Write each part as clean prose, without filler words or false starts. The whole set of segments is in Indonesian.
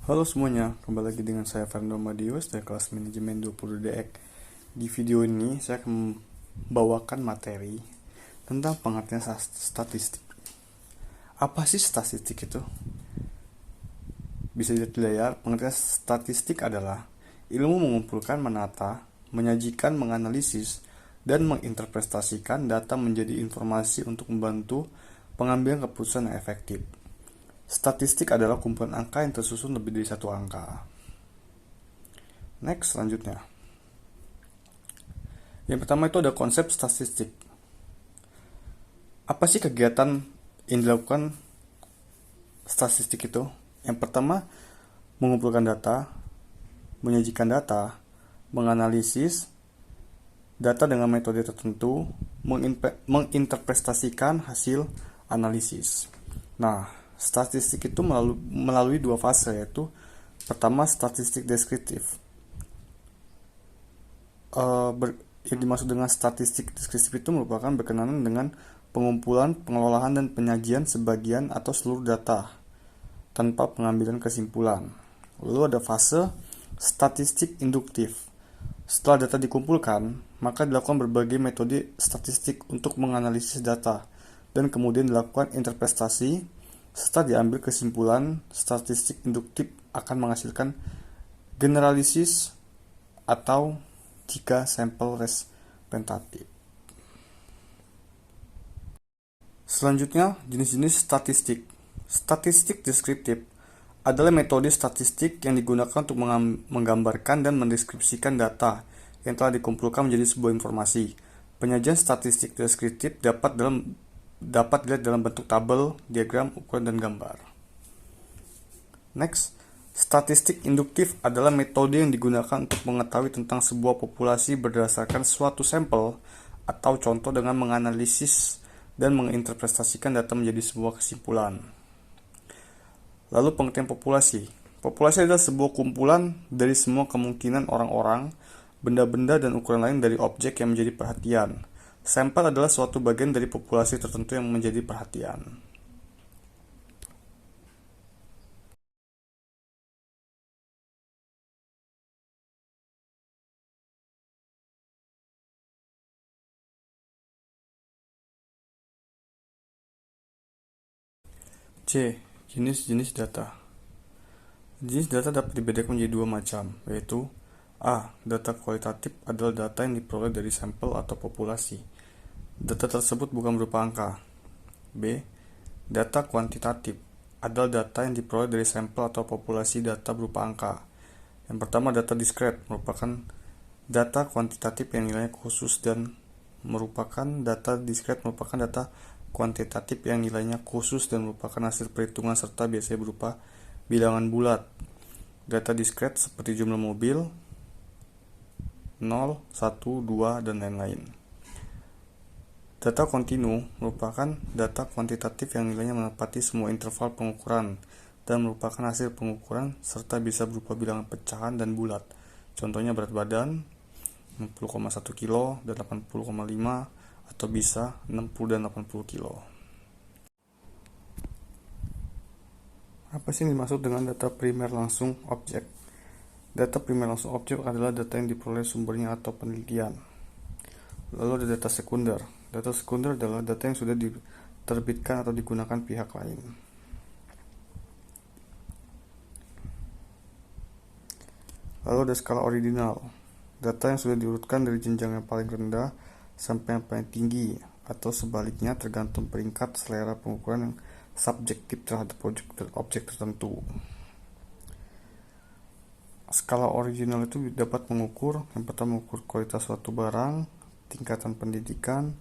Halo semuanya, kembali lagi dengan saya Fernando Madius dari kelas manajemen 20DX. Di video ini saya akan membawakan materi tentang pengertian statistik. Apa sih statistik itu? Bisa dilihat di layar, pengertian statistik adalah ilmu mengumpulkan, menata, menyajikan, menganalisis, dan menginterpretasikan data menjadi informasi untuk membantu pengambilan keputusan yang efektif. Statistik adalah kumpulan angka yang tersusun lebih dari satu angka. Next, selanjutnya. Yang pertama itu ada konsep statistik. Apa sih kegiatan yang dilakukan statistik itu? Yang pertama, mengumpulkan data, menyajikan data, menganalisis data dengan metode tertentu, menginterpretasikan hasil analisis. Nah, statistik itu melalui dua fase, yaitu pertama statistik deskriptif. Yang dimaksud dengan statistik deskriptif itu merupakan berkenaan dengan pengumpulan, pengelolaan, dan penyajian sebagian atau seluruh data tanpa pengambilan kesimpulan. Lalu ada fase statistik induktif. Setelah data dikumpulkan, maka dilakukan berbagai metode statistik untuk menganalisis data dan kemudian dilakukan interpretasi serta diambil kesimpulan. Statistik induktif akan menghasilkan generalisis atau jika sampel representatif. Selanjutnya, jenis-jenis statistik. Statistik deskriptif adalah metode statistik yang digunakan untuk menggambarkan dan mendeskripsikan data yang telah dikumpulkan menjadi sebuah informasi. Penyajian statistik deskriptif dapat dilihat dalam bentuk tabel, diagram, ukuran, dan gambar. Next, statistik induktif adalah metode yang digunakan untuk mengetahui tentang sebuah populasi berdasarkan suatu sampel atau contoh dengan menganalisis dan menginterpretasikan data menjadi sebuah kesimpulan. Lalu pengertian populasi. Populasi adalah sebuah kumpulan dari semua kemungkinan orang-orang, benda-benda, dan ukuran lain dari objek yang menjadi perhatian. Sampel adalah suatu bagian dari populasi tertentu yang menjadi perhatian. C. Jenis-jenis data. Jenis data dapat dibedakan menjadi dua macam, yaitu A. Data kualitatif adalah data yang diperoleh dari sampel atau populasi. Data tersebut bukan berupa angka. B. Data kuantitatif adalah data yang diperoleh dari sampel atau populasi data berupa angka. Yang pertama, data diskret merupakan data kuantitatif yang nilainya khusus dan merupakan data kuantitatif yang nilainya khusus dan merupakan hasil perhitungan serta biasanya berupa bilangan bulat. Data diskret seperti jumlah mobil, 0, 1, 2, dan lain-lain. Data kontinu merupakan data kuantitatif yang nilainya menepati semua interval pengukuran dan merupakan hasil pengukuran serta bisa berupa bilangan pecahan dan bulat. Contohnya berat badan 60,1 kilo dan 80,5 atau bisa 60 dan 80 kilo. Apa sih yang dimaksud dengan data primer langsung objek? Data primer langsung objek adalah data yang diperoleh sumbernya atau penelitian. Lalu ada data sekunder. Data sekunder adalah data yang sudah diterbitkan atau digunakan pihak lain. Lalu ada skala ordinal. Data yang sudah diurutkan dari jenjang yang paling rendah sampai yang paling tinggi, atau sebaliknya tergantung peringkat selera pengukuran yang subjektif terhadap objek tertentu. Skala original itu dapat mengukur, yang pertama mengukur kualitas suatu barang, tingkatan pendidikan,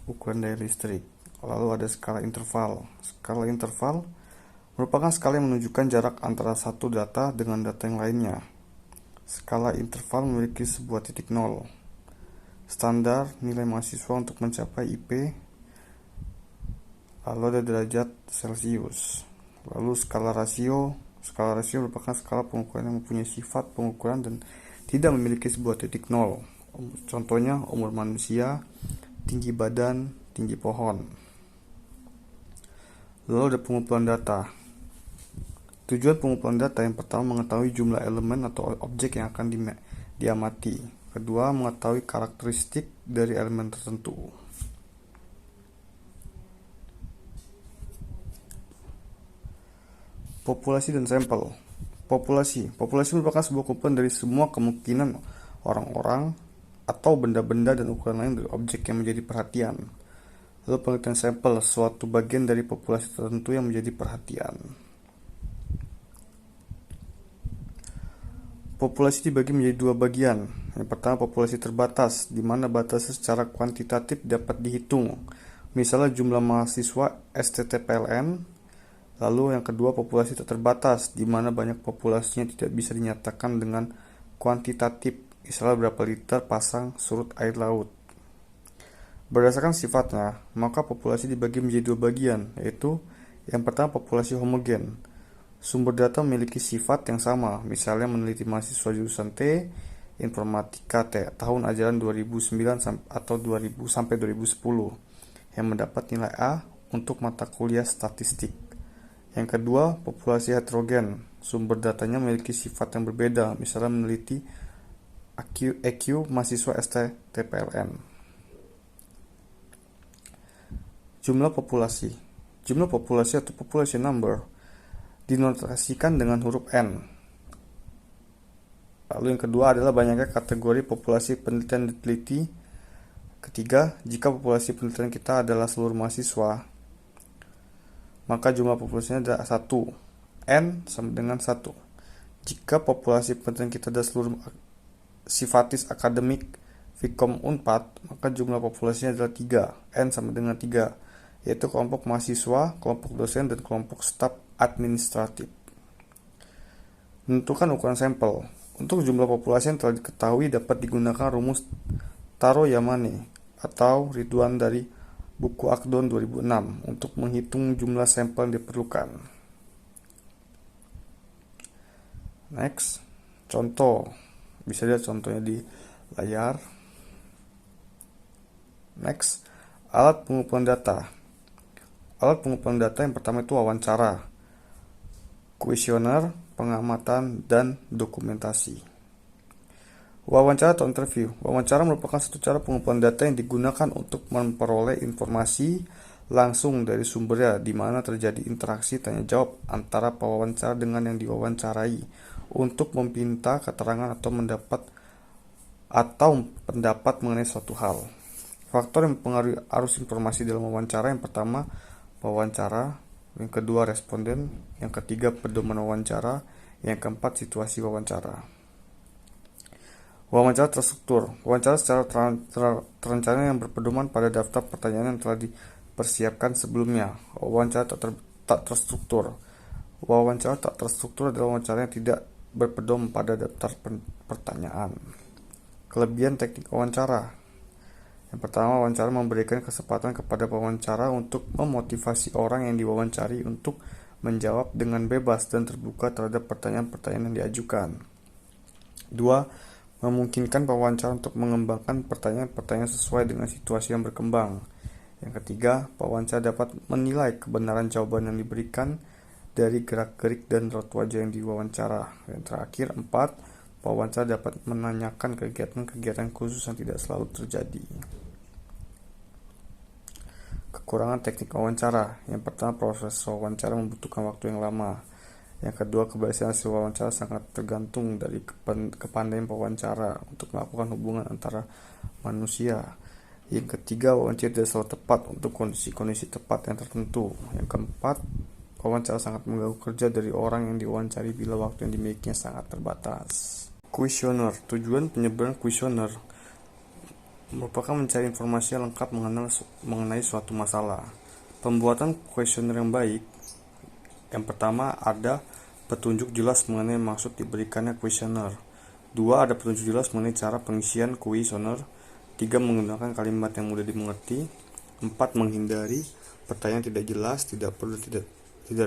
ukuran daya listrik. Lalu ada skala interval. Skala interval merupakan skala yang menunjukkan jarak antara satu data dengan data yang lainnya. Skala interval memiliki sebuah titik nol. Standar nilai mahasiswa untuk mencapai IP. Lalu ada derajat Celcius. Lalu skala rasio. Skala rasio merupakan skala pengukuran yang mempunyai sifat pengukuran dan tidak memiliki sebuah titik nol. Contohnya umur manusia, tinggi badan, tinggi pohon. Lalu ada pengumpulan data. Tujuan pengumpulan data yang pertama mengetahui jumlah elemen atau objek yang akan diamati. Kedua, mengetahui karakteristik dari elemen tertentu. Populasi dan sampel. Populasi merupakan sebuah kumpulan dari semua kemungkinan orang-orang atau benda-benda dan ukuran lain dari objek yang menjadi perhatian. Lalu penelitian sampel, suatu bagian dari populasi tertentu yang menjadi perhatian. Populasi dibagi menjadi dua bagian. Yang pertama, populasi terbatas, di mana batasnya secara kuantitatif dapat dihitung. Misalnya jumlah mahasiswa STTPLN. Lalu yang kedua, populasi tak terbatas, di mana banyak populasinya tidak bisa dinyatakan dengan kuantitatif. Misalnya berapa liter pasang surut air laut. Berdasarkan sifatnya, maka populasi dibagi menjadi dua bagian, yaitu yang pertama populasi homogen. Sumber data memiliki sifat yang sama, misalnya meneliti mahasiswa jurusan T, informatika tahun ajaran 2009 atau 2000 sampai 2010 yang mendapat nilai A untuk mata kuliah statistik. Yang kedua, populasi heterogen. Sumber datanya memiliki sifat yang berbeda, misalnya meneliti EQ mahasiswa STTPLN. Jumlah populasi atau population number dinotasikan dengan huruf N. Lalu yang kedua adalah banyaknya kategori populasi penelitian diteliti. Ketiga, jika populasi penelitian kita adalah seluruh mahasiswa, maka jumlah populasinya adalah 1. N sama dengan 1. Jika populasi penelitian kita adalah seluruh sifatis akademik Vkom Unpad, maka jumlah populasinya adalah 3. N sama dengan 3, yaitu kelompok mahasiswa, kelompok dosen, dan kelompok staf administratif. Menentukan ukuran sampel. Untuk jumlah populasi yang telah diketahui dapat digunakan rumus Taro Yamane atau Ridwan dari buku Akdon 2006 untuk menghitung jumlah sampel yang diperlukan. Next, contoh. Bisa lihat contohnya di layar. Next, alat pengumpulan data. Alat pengumpulan data yang pertama itu wawancara, kuesioner, pengamatan, dan dokumentasi. Wawancara atau interview. Wawancara merupakan satu cara pengumpulan data yang digunakan untuk memperoleh informasi langsung dari sumbernya, di mana terjadi interaksi tanya jawab antara pewawancara dengan yang diwawancarai untuk meminta keterangan atau pendapat mengenai suatu hal. Faktor yang mempengaruhi arus informasi dalam wawancara yang pertama wawancara, yang kedua responden, yang ketiga pedoman wawancara, yang keempat situasi wawancara. Wawancara terstruktur. Wawancara secara terencana yang berpedoman pada daftar pertanyaan yang telah dipersiapkan sebelumnya. Wawancara tak terstruktur. Wawancara tak terstruktur adalah wawancara yang tidak berpedoman pada daftar pertanyaan. Kelebihan teknik wawancara. Yang pertama, wawancara memberikan kesempatan kepada pewawancara untuk memotivasi orang yang diwawancari untuk menjawab dengan bebas dan terbuka terhadap pertanyaan-pertanyaan yang diajukan. 2. Memungkinkan pewawancara untuk mengembangkan pertanyaan-pertanyaan sesuai dengan situasi yang berkembang. Yang ketiga, pewawancara dapat menilai kebenaran jawaban yang diberikan dari gerak-gerik dan raut wajah yang diwawancara. Yang terakhir, 4. Pewawancara dapat menanyakan kegiatan-kegiatan khusus yang tidak selalu terjadi. Kekurangan teknik wawancara. Yang pertama, proses wawancara membutuhkan waktu yang lama. Yang kedua, keberhasilan hasil wawancara sangat tergantung dari kepandaian pewawancara untuk melakukan hubungan antara manusia. Yang ketiga, wawancara tidak selalu tepat untuk kondisi-kondisi tepat yang tertentu. Yang keempat, wawancara sangat mengganggu kerja dari orang yang diwawancari bila waktu yang dimilikinya sangat terbatas. Kuesioner. Tujuan penyebaran kuesioner merupakan mencari informasi yang lengkap mengenai suatu masalah. Pembuatan kuesioner yang baik. Yang pertama, ada petunjuk jelas mengenai maksud diberikannya kuesioner. 2. Ada petunjuk jelas mengenai cara pengisian kuesioner. 3. Menggunakan kalimat yang mudah dimengerti. 4. Menghindari pertanyaan tidak jelas, tidak perlu, tidak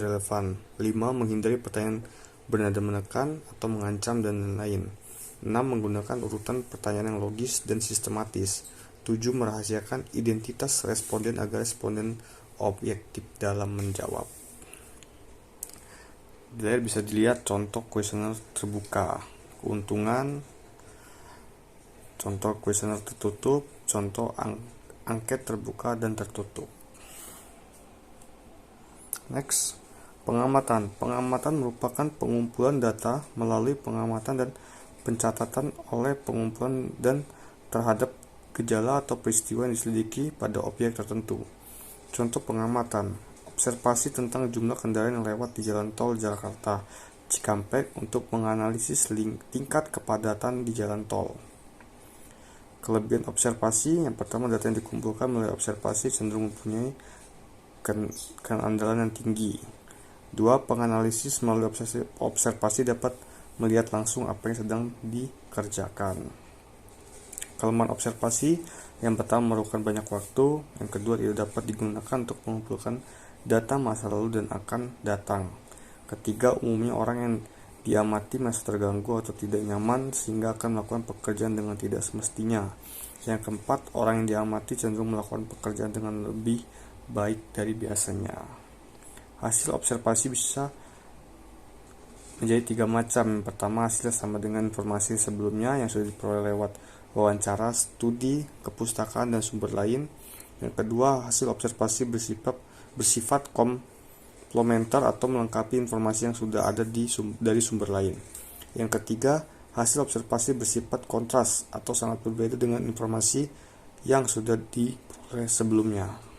relevan. 5. Menghindari pertanyaan bernada menekan atau mengancam dan lain-lain. 6. Menggunakan urutan pertanyaan yang logis dan sistematis. 7. Merahasiakan identitas responden agar responden objektif dalam menjawab. Di layar bisa dilihat contoh kuesioner terbuka, keuntungan, contoh kuesioner tertutup, contoh angket terbuka dan tertutup. Next, pengamatan. Pengamatan merupakan pengumpulan data melalui pengamatan dan pencatatan oleh pengumpulan dan terhadap gejala atau peristiwa yang diselidiki pada objek tertentu. Contoh pengamatan: observasi tentang jumlah kendaraan yang lewat di jalan tol Jakarta Cikampek untuk menganalisis tingkat kepadatan di jalan tol. Kelebihan observasi: yang pertama, data yang dikumpulkan melalui observasi cenderung mempunyai keandalan yang tinggi. 2. Penganalisis melalui observasi dapat melihat langsung apa yang sedang dikerjakan. Kelemahan observasi: yang pertama, memerlukan banyak waktu. Yang kedua, tidak dapat digunakan untuk mengumpulkan data masa lalu dan akan datang. Ketiga, umumnya orang yang diamati merasa terganggu atau tidak nyaman sehingga akan melakukan pekerjaan dengan tidak semestinya. Yang keempat, orang yang diamati cenderung melakukan pekerjaan dengan lebih baik dari biasanya. Hasil observasi bisa menjadi 3 macam. Yang pertama, hasilnya sama dengan informasi sebelumnya yang sudah diperoleh lewat wawancara, studi, kepustakaan, dan sumber lain. Yang kedua, hasil observasi bersifat komplementer atau melengkapi informasi yang sudah ada dari sumber lain. Yang ketiga, hasil observasi bersifat kontras atau sangat berbeda dengan informasi yang sudah diperoleh sebelumnya.